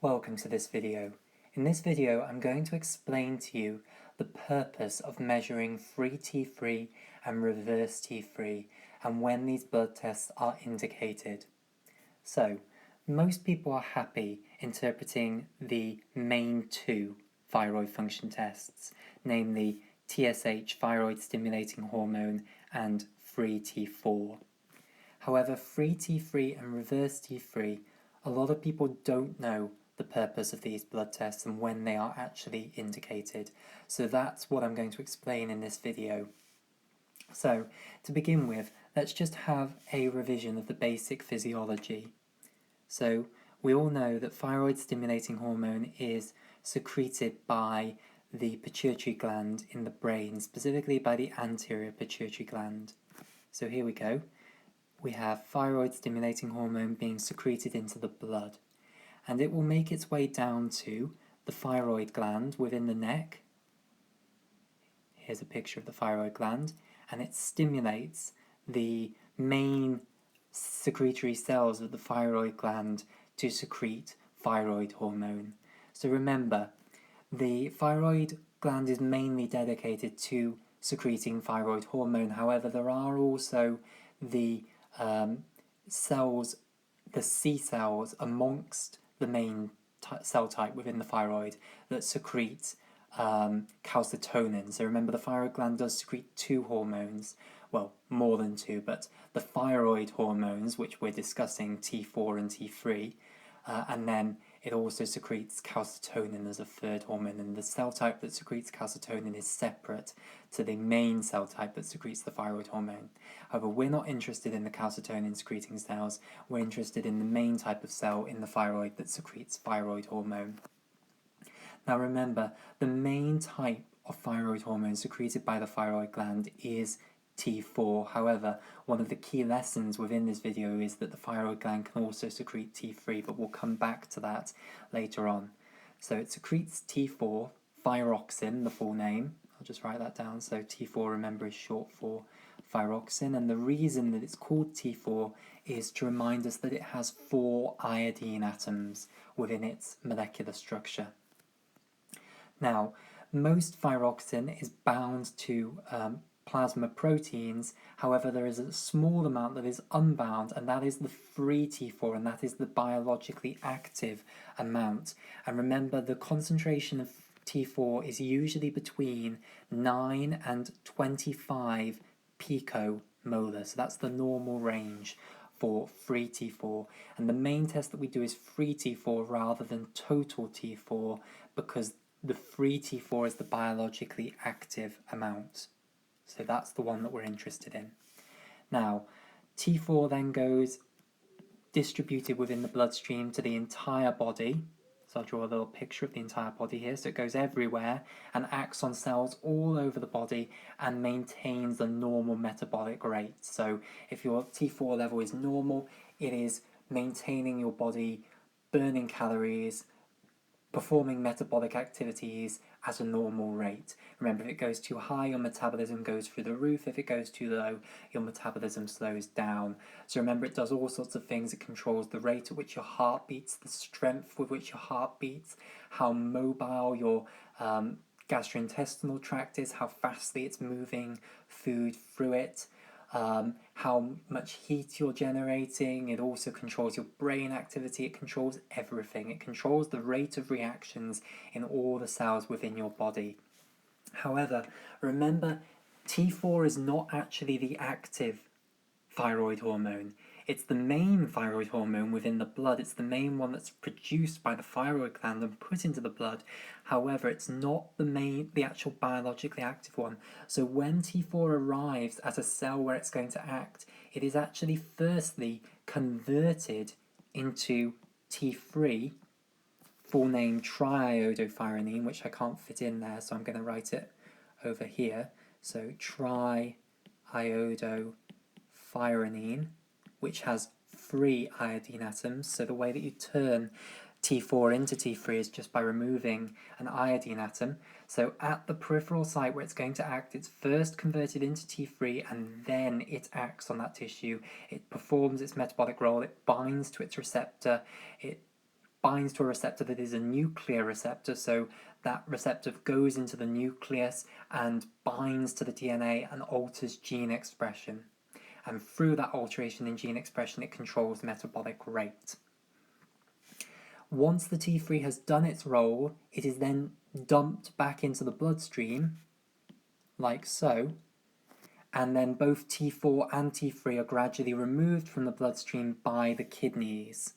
Welcome to this video. In this video, I'm going to explain to you the purpose of measuring free T3 and reverse T3 and when these blood tests are indicated. So, most people are happy interpreting the main two thyroid function tests, namely TSH, thyroid stimulating hormone, and free T4. However, free T3 and reverse T3, a lot of people don't know the purpose of these blood tests and when they are actually indicated. So that's what I'm going to explain in this video. So, to begin with, let's just have a revision of the basic physiology. So, we all know that thyroid stimulating hormone is secreted by the pituitary gland in the brain, specifically by the anterior pituitary gland. So here we go. We have thyroid stimulating hormone being secreted into the blood, and it will make its way down to the thyroid gland within the neck. Here's a picture of the thyroid gland, and it stimulates the main secretory cells of the thyroid gland to secrete thyroid hormone. So remember, the thyroid gland is mainly dedicated to secreting thyroid hormone. However, there are also the cells, the C cells amongst the main cell type within the thyroid that secrete calcitonin. So remember, the thyroid gland does secrete two hormones, well, more than two, but the thyroid hormones, which we're discussing, T4 and T3, and then it also secretes calcitonin as a third hormone, and the cell type that secretes calcitonin is separate to the main cell type that secretes the thyroid hormone. However, we're not interested in the calcitonin secreting cells, we're interested in the main type of cell in the thyroid that secretes thyroid hormone. Now remember, the main type of thyroid hormone secreted by the thyroid gland is T4. However, one of the key lessons within this video is that the thyroid gland can also secrete T3, but we'll come back to that later on. So it secretes T4, thyroxine, the full name. I'll just write that down. So T4, remember, is short for thyroxine, and the reason that it's called T4 is to remind us that it has 4 iodine atoms within its molecular structure. Now, most thyroxine is bound to plasma proteins. However, there is a small amount that is unbound, and that is the free T4, and that is the biologically active amount. And remember, the concentration of T4 is usually between 9 and 25 picomolar, so that's the normal range for free T4. And the main test that we do is free T4 rather than total T4, because the free T4 is the biologically active amount. So that's the one that we're interested in. Now, T4 then goes distributed within the bloodstream to the entire body. So I'll draw a little picture of the entire body here. So it goes everywhere and acts on cells all over the body and maintains the normal metabolic rate. So if your T4 level is normal, it is maintaining your body burning calories, performing metabolic activities at a normal rate. Remember, if it goes too high, your metabolism goes through the roof. If it goes too low, your metabolism slows down. So remember, it does all sorts of things. It controls the rate at which your heart beats, the strength with which your heart beats, how mobile your gastrointestinal tract is, how fastly it's moving food through it, how much heat you're generating. It also controls your brain activity. It controls everything. It controls the rate of reactions in all the cells within your body. However, remember, T4 is not actually the active thyroid hormone. It's the main thyroid hormone within the blood. It's the main one that's produced by the thyroid gland and put into the blood. However, it's not the actual biologically active one. So when T4 arrives at a cell where it's going to act, it is actually firstly converted into T3, full name triiodothyronine, which I can't fit in there, so I'm going to write it over here. So triiodothyronine, which has 3 iodine atoms. So the way that you turn T4 into T3 is just by removing an iodine atom. So at the peripheral site where it's going to act, it's first converted into T3 and then it acts on that tissue. It performs its metabolic role, it binds to its receptor, it binds to a receptor that is a nuclear receptor, so that receptor goes into the nucleus and binds to the DNA and alters gene expression. And through that alteration in gene expression, it controls metabolic rate. Once the T3 has done its role, it is then dumped back into the bloodstream, like so, and then both T4 and T3 are gradually removed from the bloodstream by the kidneys.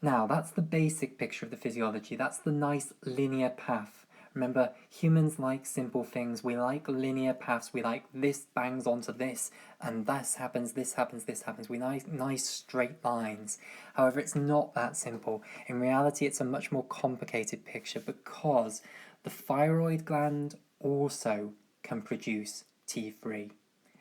Now, that's the basic picture of the physiology. That's the nice linear path. Remember, humans like simple things. We like linear paths. We like this bangs onto this, and this happens, this happens, this happens. We like nice straight lines. However, it's not that simple. In reality, it's a much more complicated picture because the thyroid gland also can produce T3.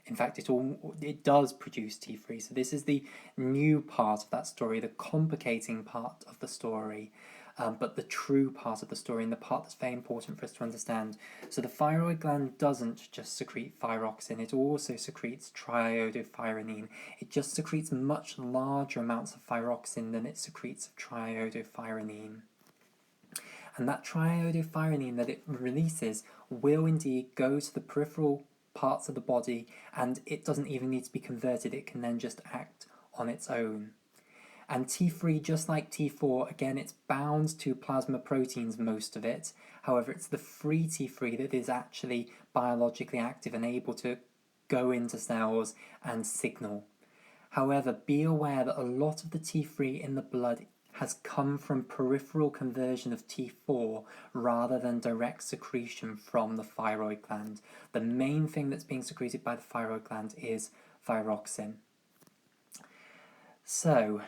In fact, it does produce T3. So this is the new part of that story, the complicating part of the story, but the true part of the story and the part that's very important for us to understand. So the thyroid gland doesn't just secrete thyroxine, it also secretes triiodothyronine. It just secretes much larger amounts of thyroxine than it secretes of triiodothyronine. And that triiodothyronine that it releases will indeed go to the peripheral parts of the body, and it doesn't even need to be converted, it can then just act on its own. And T3, just like T4, again, it's bound to plasma proteins, most of it. However, it's the free T3 that is actually biologically active and able to go into cells and signal. However, be aware that a lot of the T3 in the blood has come from peripheral conversion of T4 rather than direct secretion from the thyroid gland. The main thing that's being secreted by the thyroid gland is thyroxine. So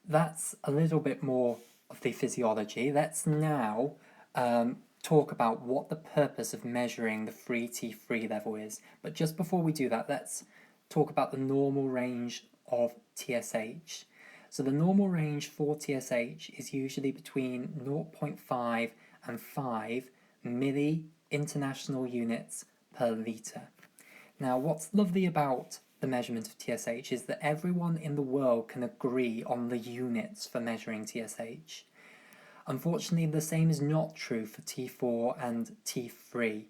that's a little bit more of the physiology. Let's now talk about what the purpose of measuring the free T3 level is. But just before we do that, let's talk about the normal range of TSH. So the normal range for TSH is usually between 0.5 and 5 milli-international units per litre. Now, what's lovely about the measurement of TSH is that everyone in the world can agree on the units for measuring TSH. Unfortunately, the same is not true for T4 and T3.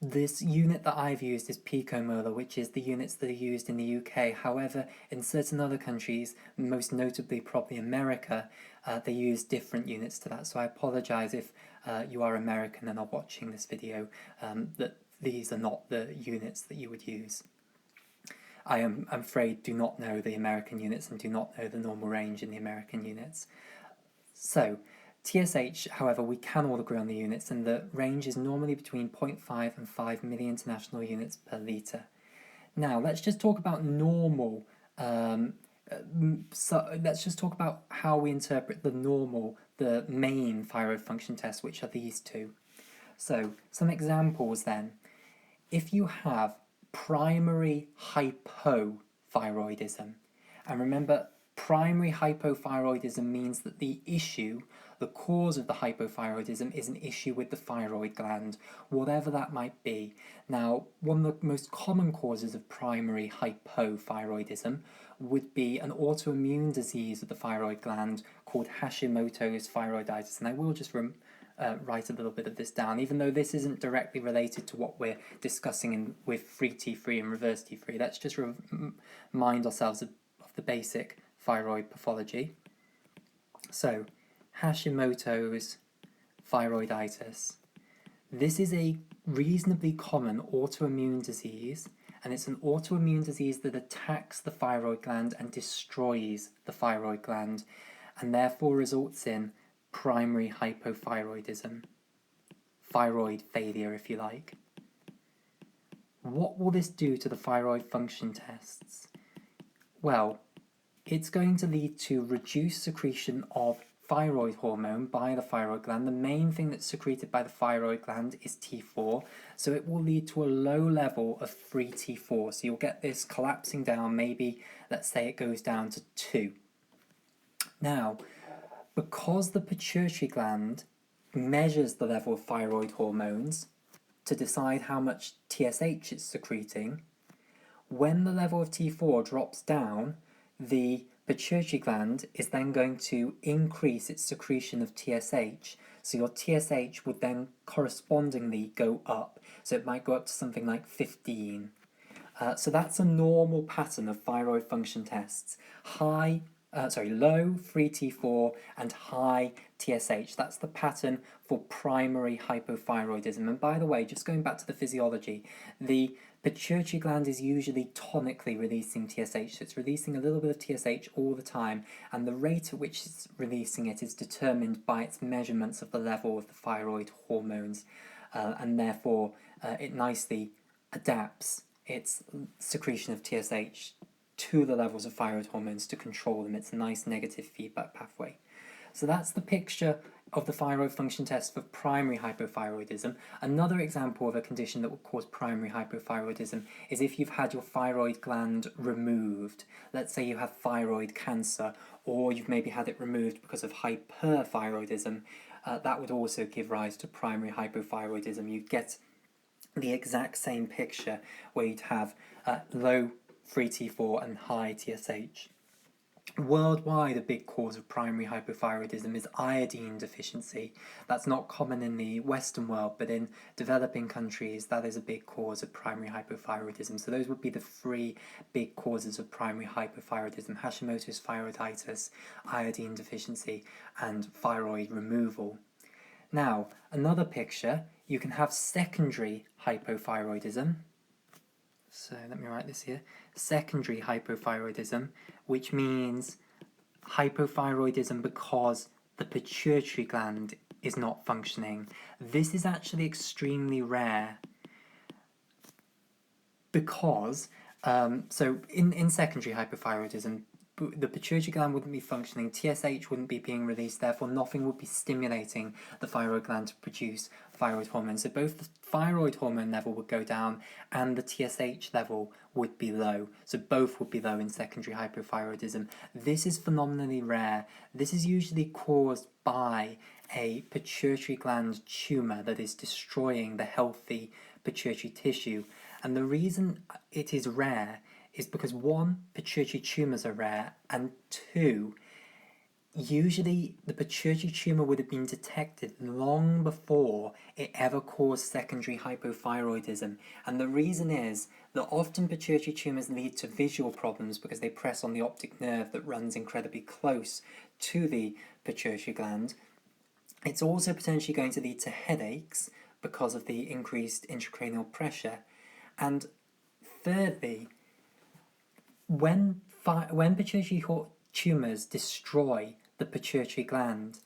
This unit that I've used is picomolar, which is the units that are used in the UK. However, in certain other countries, most notably probably America, they use different units to that. So I apologise if you are American and are watching this video, that these are not the units that you would use. I'm afraid do not know the American units and do not know the normal range in the American units. So, TSH, however, we can all agree on the units, and the range is normally between 0.5 and 5 milli-international units per litre. Now, let's just talk about normal. Let's just talk about how we interpret the main thyroid function tests, which are these two. So, some examples then. If you have primary hypothyroidism, and remember, primary hypothyroidism means that the cause of the hypothyroidism is an issue with the thyroid gland, whatever that might be. Now, one of the most common causes of primary hypothyroidism would be an autoimmune disease of the thyroid gland called Hashimoto's thyroiditis, and I will just write a little bit of this down, even though this isn't directly related to what we're discussing with free T3 and reverse T3. Let's just remind ourselves of the basic thyroid pathology. So, Hashimoto's thyroiditis. This is a reasonably common autoimmune disease, and it's an autoimmune disease that attacks the thyroid gland and destroys the thyroid gland, and therefore results in primary hypothyroidism, thyroid failure if you like. What will this do to the thyroid function tests? Well, it's going to lead to reduced secretion of thyroid hormone by the thyroid gland. The main thing that's secreted by the thyroid gland is T4, so it will lead to a low level of free T4. So you'll get this collapsing down, maybe let's say it goes down to 2. Now, because the pituitary gland measures the level of thyroid hormones to decide how much TSH it's secreting, when the level of T4 drops down, the pituitary gland is then going to increase its secretion of TSH. So your TSH would then correspondingly go up. So it might go up to something like 15. So that's a normal pattern of thyroid function tests. Low free T4 and high TSH. That's the pattern for primary hypothyroidism. And by the way, just going back to the physiology, the pituitary gland is usually tonically releasing TSH, so it's releasing a little bit of TSH all the time, and the rate at which it's releasing it is determined by its measurements of the level of the thyroid hormones, and therefore it nicely adapts its secretion of TSH to the levels of thyroid hormones to control them. It's a nice negative feedback pathway. So that's the picture of the thyroid function test for primary hypothyroidism. Another example of a condition that will cause primary hypothyroidism is if you've had your thyroid gland removed. Let's say you have thyroid cancer, or you've maybe had it removed because of hyperthyroidism. That would also give rise to primary hypothyroidism. You'd get the exact same picture where you'd have low free T4 and high TSH. Worldwide, a big cause of primary hypothyroidism is iodine deficiency. That's not common in the Western world, but in developing countries, that is a big cause of primary hypothyroidism. So those would be the three big causes of primary hypothyroidism: Hashimoto's thyroiditis, iodine deficiency, and thyroid removal. Now, another picture, you can have secondary hypothyroidism. So let me write this here. Secondary hypothyroidism, which means hypothyroidism because the pituitary gland is not functioning. This is actually extremely rare because, so in secondary hypothyroidism, the pituitary gland wouldn't be functioning, TSH wouldn't be being released, therefore nothing would be stimulating the thyroid gland to produce thyroid hormone. So both the thyroid hormone level would go down and the TSH level would be low. So both would be low in secondary hypothyroidism. This is phenomenally rare. This is usually caused by a pituitary gland tumour that is destroying the healthy pituitary tissue. And the reason it is rare is because, one, pituitary tumours are rare, and two, usually the pituitary tumour would have been detected long before it ever caused secondary hypothyroidism. And the reason is that often pituitary tumours lead to visual problems because they press on the optic nerve that runs incredibly close to the pituitary gland. It's also potentially going to lead to headaches because of the increased intracranial pressure. And thirdly, when pituitary tumours destroy the pituitary gland,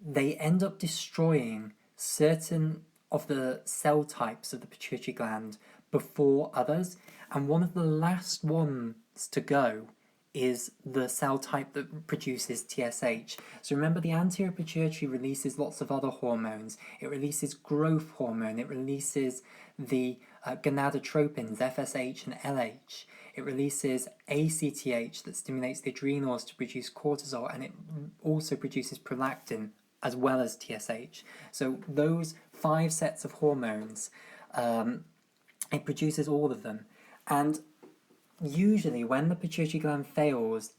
they end up destroying certain of the cell types of the pituitary gland before others, and one of the last ones to go is the cell type that produces TSH. So remember, the anterior pituitary releases lots of other hormones. It releases growth hormone, it releases the gonadotropins, FSH and LH. It releases ACTH that stimulates the adrenals to produce cortisol, and it also produces prolactin as well as TSH. So those 5 sets of hormones, it produces all of them. And usually when the pituitary gland fails,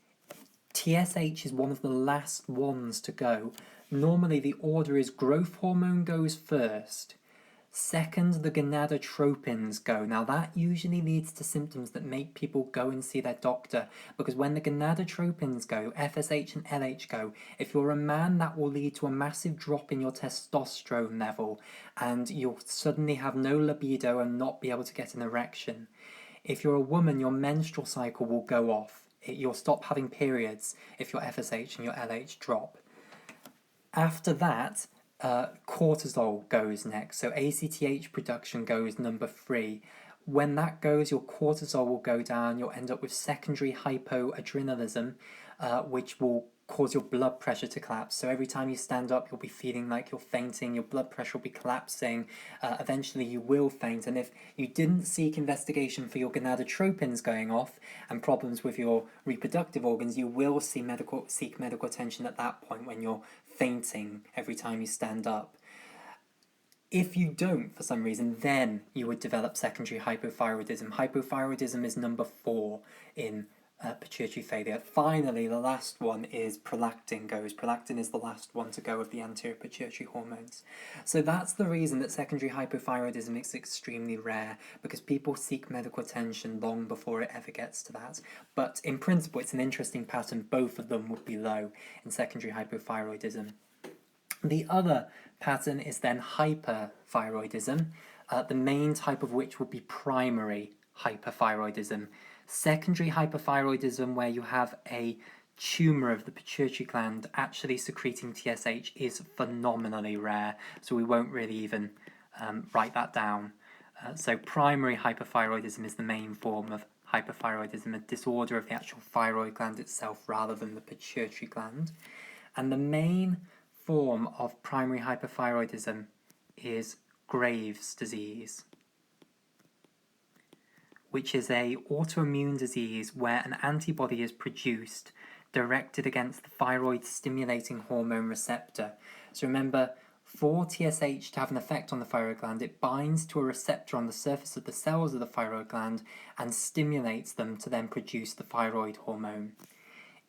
TSH is one of the last ones to go. Normally the order is growth hormone goes first, second the gonadotropins go. Now that usually leads to symptoms that make people go and see their doctor, because when the gonadotropins go, FSH and LH go, if you're a man, that will lead to a massive drop in your testosterone level, and you'll suddenly have no libido and not be able to get an erection. If you're a woman, your menstrual cycle will go off. You'll stop having periods if your FSH and your LH drop. After that, cortisol goes next. So ACTH production goes number 3. When that goes, your cortisol will go down. You'll end up with secondary hypoadrenalism, which will cause your blood pressure to collapse. So every time you stand up, you'll be feeling like you're fainting, your blood pressure will be collapsing, eventually you will faint. And if you didn't seek investigation for your gonadotropins going off and problems with your reproductive organs, you will seek medical attention at that point when you're fainting every time you stand up. If you don't, for some reason, then you would develop secondary hypothyroidism. Hypothyroidism is number 4 in pituitary failure. Finally, the last one is prolactin goes. Prolactin is the last one to go of the anterior pituitary hormones. So that's the reason that secondary hypothyroidism is extremely rare, because people seek medical attention long before it ever gets to that. But in principle, it's an interesting pattern. Both of them would be low in secondary hypothyroidism. The other pattern is then hyperthyroidism, the main type of which would be primary hyperthyroidism. Secondary hyperthyroidism, where you have a tumour of the pituitary gland actually secreting TSH, is phenomenally rare, so we won't really even write that down. So primary hyperthyroidism is the main form of hyperthyroidism, a disorder of the actual thyroid gland itself rather than the pituitary gland. And the main form of primary hyperthyroidism is Graves' disease, which is a autoimmune disease where an antibody is produced directed against the thyroid stimulating hormone receptor. So remember, for TSH to have an effect on the thyroid gland, it binds to a receptor on the surface of the cells of the thyroid gland and stimulates them to then produce the thyroid hormone.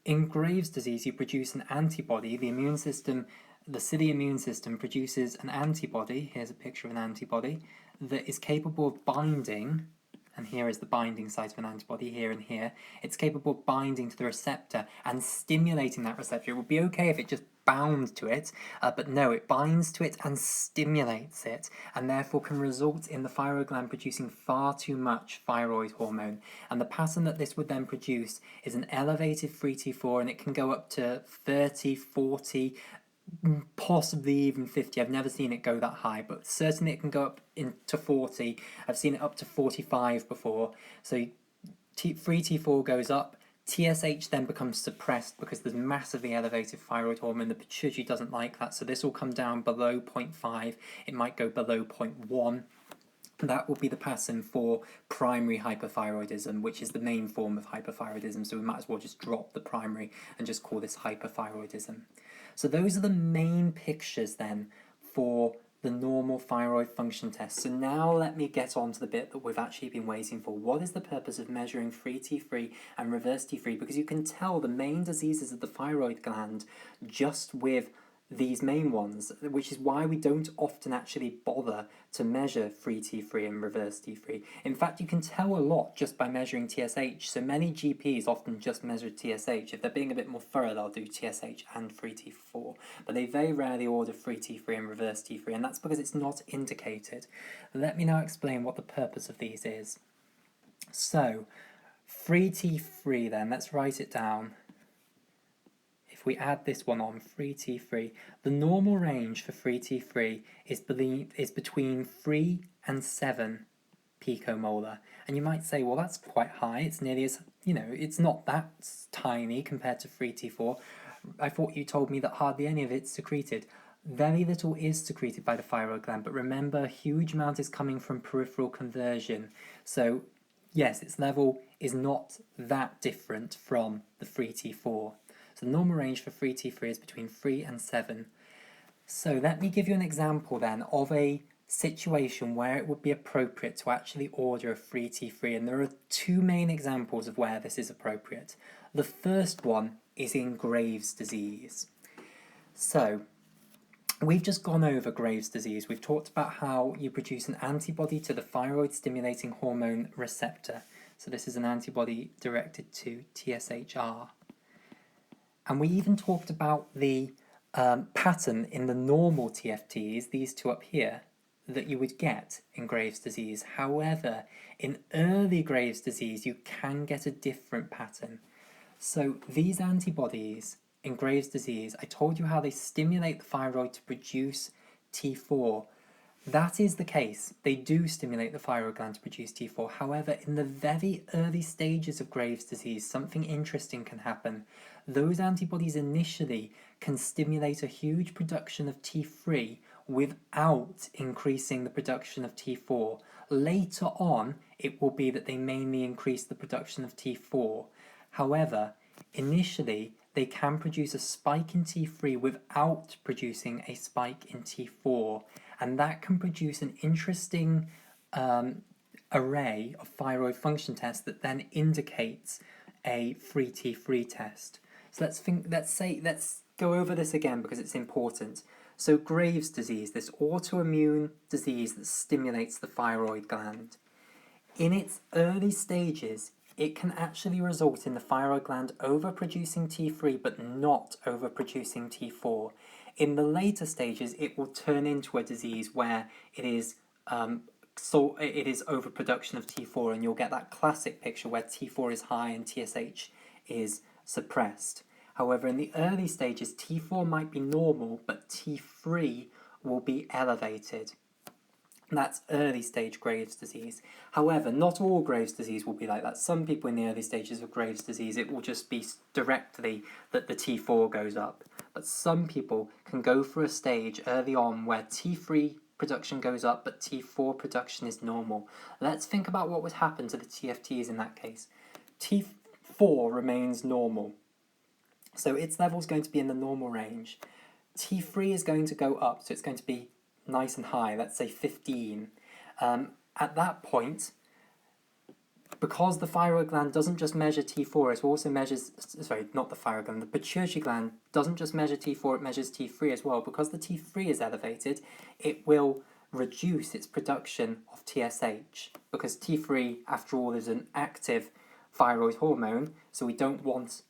In Graves' disease, you produce an antibody. The immune system, the ciliary immune system, produces an antibody. Here's a picture of an antibody that is capable of binding, and here is the binding site of an antibody, here and here. It's capable of binding to the receptor and stimulating that receptor. It would be okay if it just bound to it, but no, it binds to it and stimulates it, and therefore can result in the thyroid gland producing far too much thyroid hormone. And the pattern that this would then produce is an elevated free T4, and it can go up to 30, 40, possibly even 50. I've never seen it go that high, but certainly it can go up into 40. I've seen it up to 45 before. So free T4 goes up, TSH then becomes suppressed because there's massively elevated thyroid hormone. The pituitary doesn't like that, so this will come down below 0.5. It might go below 0.1. That will be the pattern for primary hyperthyroidism, which is the main form of hyperthyroidism, so we might as well just drop the primary and just call this hyperthyroidism. So those are the main pictures then for the normal thyroid function test. So now let me get on to the bit that we've actually been waiting for. What is the purpose of measuring free T3 and reverse T3? Because you can tell the main diseases of the thyroid gland just with these main ones, which is why we don't often actually bother to measure free T3 and reverse T3. In fact, you can tell a lot just by measuring TSH. So many GPs often just measure TSH. If they're being a bit more thorough, they'll do TSH and free T4, but they very rarely order free T3 and reverse T3, and that's because it's not indicated. Let me now explain what the purpose of these is. So, free T3 then, let's write it down. If we add this one on, free T3, the normal range for free T3 is between 3 and 7 picomolar. And you might say, well, that's quite high. It's nearly as, it's not that tiny compared to free T4. I thought you told me that hardly any of it's secreted. Very little is secreted by the thyroid gland, but remember, a huge amount is coming from peripheral conversion. So, yes, its level is not that different from the free T4. So the normal range for free T3 is between 3 and 7. So let me give you an example then of a situation where it would be appropriate to actually order a free T3, and there are two main examples of where this is appropriate. The first one is in Graves' disease. So we've just gone over Graves' disease. We've talked about how you produce an antibody to the thyroid stimulating hormone receptor. So this is an antibody directed to TSHR. And we even talked about the pattern in the normal TFTs, these two up here, that you would get in Graves' disease. However, in early Graves' disease, you can get a different pattern. So these antibodies in Graves' disease, I told you how they stimulate the thyroid to produce T4. That is the case. They do stimulate the thyroid gland to produce T4. However, in the very early stages of Graves' disease, something interesting can happen. Those antibodies initially can stimulate a huge production of T3 without increasing the production of T4. Later on, it will be that they mainly increase the production of T4. However, initially, they can produce a spike in T3 without producing a spike in T4, and that can produce an interesting array of thyroid function tests that then indicates a free T3 test. So let's go over this again because it's important. So Graves' disease, this autoimmune disease that stimulates the thyroid gland. In its early stages, it can actually result in the thyroid gland overproducing T3 but not overproducing T4. In the later stages, it will turn into a disease where it is overproduction of T4, and you'll get that classic picture where T4 is high and TSH is suppressed. However, in the early stages, T4 might be normal, but T3 will be elevated. That's early stage Graves' disease. However, not all Graves' disease will be like that. Some people in the early stages of Graves' disease, it will just be directly that the T4 goes up. But some people can go for a stage early on where T3 production goes up, but T4 production is normal. Let's think about what would happen to the TFTs in that case. T4 remains normal, so its level is going to be in the normal range. T3 is going to go up, so it's going to be nice and high, let's say 15. At that point, because the thyroid gland doesn't just measure T4, it also measures, sorry, not the thyroid gland, the pituitary gland doesn't just measure T4, it measures T3 as well. Because the T3 is elevated, it will reduce its production of TSH, because T3, after all, is an active thyroid hormone, so we don't want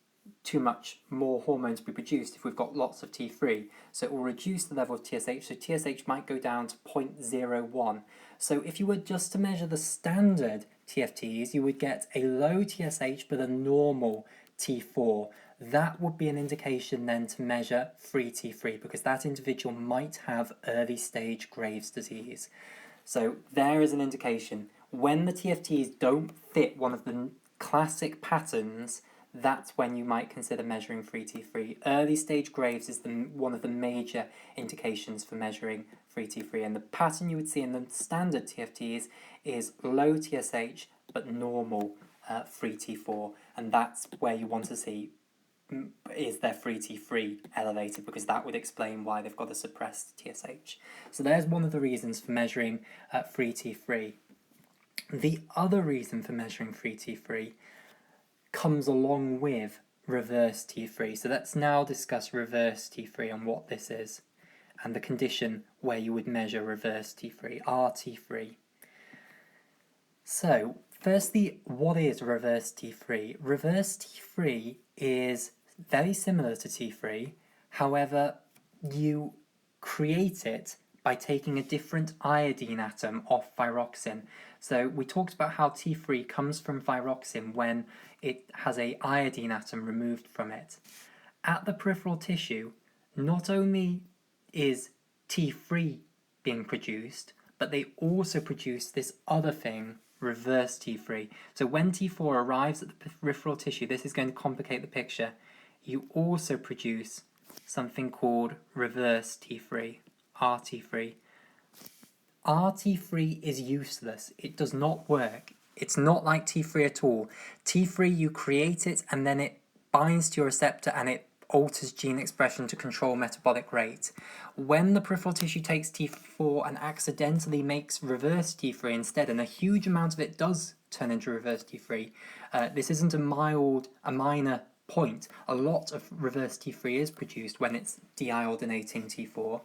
too much more hormone to be produced if we've got lots of T3. So it will reduce the level of TSH, so TSH might go down to 0.01. So if you were just to measure the standard TFTs, you would get a low TSH but a normal T4. That would be an indication then to measure free T3, because that individual might have early stage Graves' disease. So there is an indication. When the TFTs don't fit one of the classic patterns, that's when you might consider measuring free T3. Early stage Graves is one of the major indications for measuring free T3, and the pattern you would see in the standard TFTs is low TSH but normal free T4, and that's where you want to see is their free T3 elevated, because that would explain why they've got a suppressed TSH. So there's one of the reasons for measuring free T3. The other reason for measuring free T3 comes along with reverse T3. So let's now discuss reverse T3 and what this is, and the condition where you would measure reverse T3, RT3. So, firstly, what is reverse T3? Reverse T3 is very similar to T3, however, you create it by taking a different iodine atom off thyroxine. So we talked about how T3 comes from thyroxine when it has an iodine atom removed from it. At the peripheral tissue, not only is T3 being produced, but they also produce this other thing, reverse T3. So when T4 arrives at the peripheral tissue, this is going to complicate the picture, you also produce something called reverse T3, RT3. RT3 is useless. It does not work. It's not like T3 at all. T3, you create it and then it binds to your receptor and it alters gene expression to control metabolic rate. When the peripheral tissue takes T4 and accidentally makes reverse T3 instead, and a huge amount of it does turn into reverse T3, this isn't a minor point. A lot of reverse T3 is produced when it's deiodinating T4.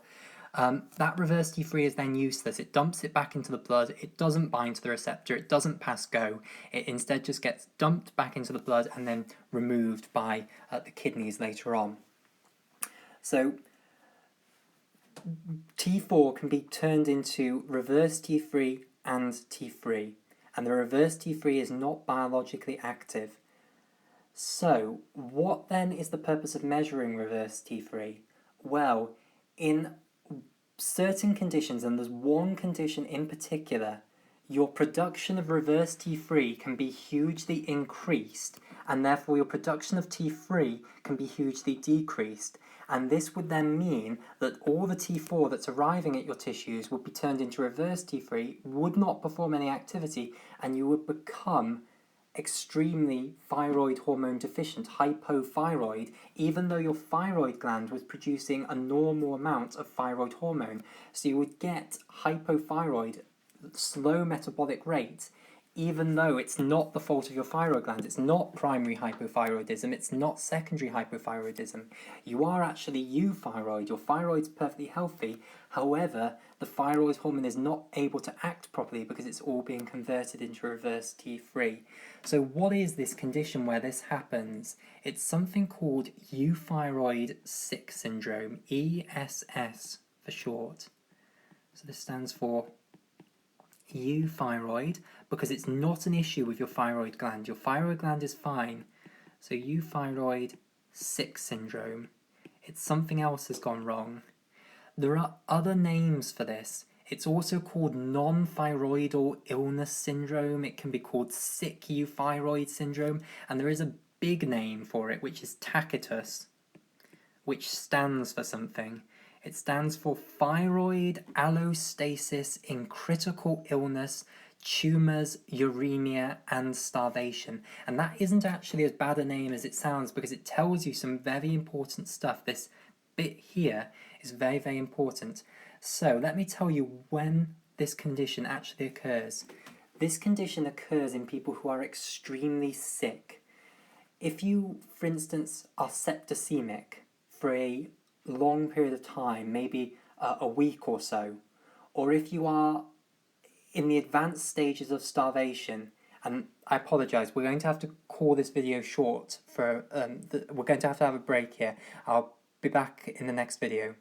That reverse T3 is then useless. It dumps it back into the blood, it doesn't bind to the receptor, it doesn't pass go, it instead just gets dumped back into the blood and then removed by the kidneys later on. So T4 can be turned into reverse T3 and T3, and the reverse T3 is not biologically active. So what then is the purpose of measuring reverse T3? Well, in certain conditions, and there's one condition in particular, your production of reverse T3 can be hugely increased, and therefore your production of T3 can be hugely decreased. And this would then mean that all the T4 that's arriving at your tissues would be turned into reverse T3, would not perform any activity, and you would become extremely thyroid hormone deficient, hypothyroid, even though your thyroid gland was producing a normal amount of thyroid hormone. So you would get hypothyroid, slow metabolic rate, even though it's not the fault of your thyroid gland, it's not primary hypothyroidism, it's not secondary hypothyroidism. You are actually euthyroid, your thyroid's perfectly healthy, however, the thyroid hormone is not able to act properly because it's all being converted into reverse T3. So what is this condition where this happens? It's something called euthyroid sick syndrome, ESS for short. So this stands for euthyroid, because it's not an issue with your thyroid gland. Your thyroid gland is fine. So euthyroid sick syndrome. It's something else has gone wrong. There are other names for this. It's also called non-thyroidal illness syndrome. It can be called sick euthyroid syndrome. And there is a big name for it, which is Tacitus, which stands for something. It stands for thyroid allostasis in critical illness, tumours, uremia, and starvation. And that isn't actually as bad a name as it sounds, because it tells you some very important stuff. This bit here is very, very important. So let me tell you when this condition actually occurs. This condition occurs in people who are extremely sick. If you, for instance, are septicemic for a long period of time, maybe a week or so, or if you are in the advanced stages of starvation, and I apologise, we're going to have to call this video short for, we're going to have a break here. I'll be back in the next video.